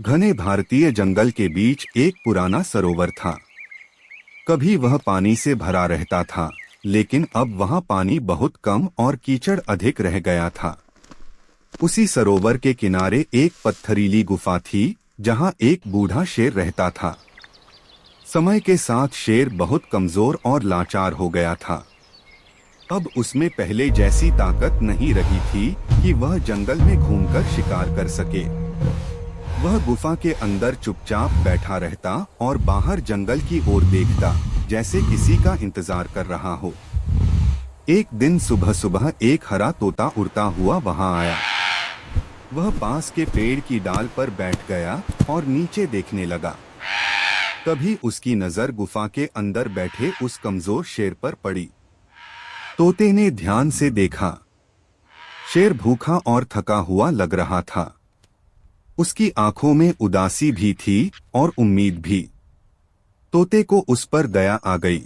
घने भारतीय जंगल के बीच एक पुराना सरोवर था। कभी वह पानी से भरा रहता था, लेकिन अब वहाँ पानी बहुत कम और कीचड़ अधिक रह गया था। उसी सरोवर के किनारे एक पत्थरीली गुफा थी, जहाँ एक बूढ़ा शेर रहता था। समय के साथ शेर बहुत कमजोर और लाचार हो गया था। अब उसमें पहले जैसी ताकत नहीं रही थी कि वह जंगल में घूमकर शिकार कर सके। वह गुफा के अंदर चुपचाप बैठा रहता और बाहर जंगल की ओर देखता, जैसे किसी का इंतजार कर रहा हो। एक दिन सुबह सुबह एक हरा तोता उड़ता हुआ वहां आया। वह पास के पेड़ की डाल पर बैठ गया और नीचे देखने लगा। तभी उसकी नजर गुफा के अंदर बैठे उस कमजोर शेर पर पड़ी। तोते ने ध्यान से देखा। शेर भूखा और थका हुआ लग रहा था। उसकी आंखों में उदासी भी थी और उम्मीद भी। तोते को उस पर दया आ गई।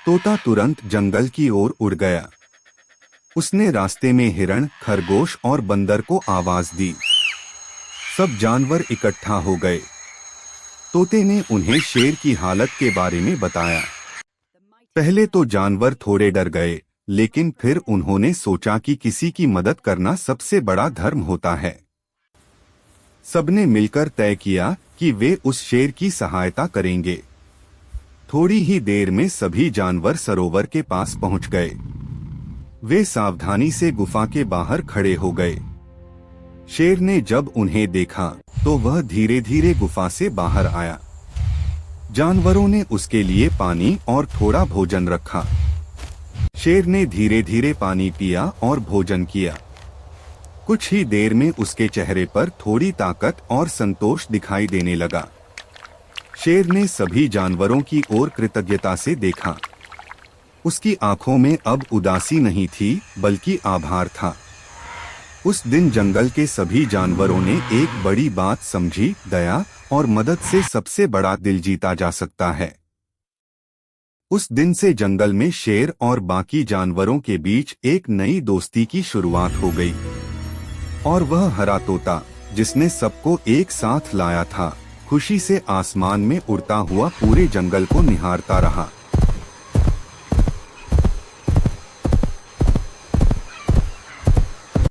तोता तुरंत जंगल की ओर उड़ गया। उसने रास्ते में हिरण, खरगोश और बंदर को आवाज दी। सब जानवर इकट्ठा हो गए। तोते ने उन्हें शेर की हालत के बारे में बताया। पहले तो जानवर थोड़े डर गए, लेकिन फिर उन्होंने सोचा कि किसी की मदद करना सबसे बड़ा धर्म होता है। सबने मिलकर तय किया कि वे उस शेर की सहायता करेंगे। थोड़ी ही देर में सभी जानवर सरोवर के पास पहुंच गए। वे सावधानी से गुफा के बाहर खड़े हो गए। शेर ने जब उन्हें देखा तो वह धीरे धीरे गुफा से बाहर आया। जानवरों ने उसके लिए पानी और थोड़ा भोजन रखा। शेर ने धीरे धीरे पानी पिया और भोजन किया। कुछ ही देर में उसके चेहरे पर थोड़ी ताकत और संतोष दिखाई देने लगा। शेर ने सभी जानवरों की ओर कृतज्ञता से देखा। उसकी आंखों में अब उदासी नहीं थी, बल्कि आभार था। उस दिन जंगल के सभी जानवरों ने एक बड़ी बात समझी, दया और मदद से सबसे बड़ा दिल जीता जा सकता है। उस दिन से जंगल में शेर और बाकी जानवरों के बीच एक नई दोस्ती की शुरुआत हो गई। और वह हरा तोता, जिसने सबको एक साथ लाया था, खुशी से आसमान में उड़ता हुआ पूरे जंगल को निहारता रहा।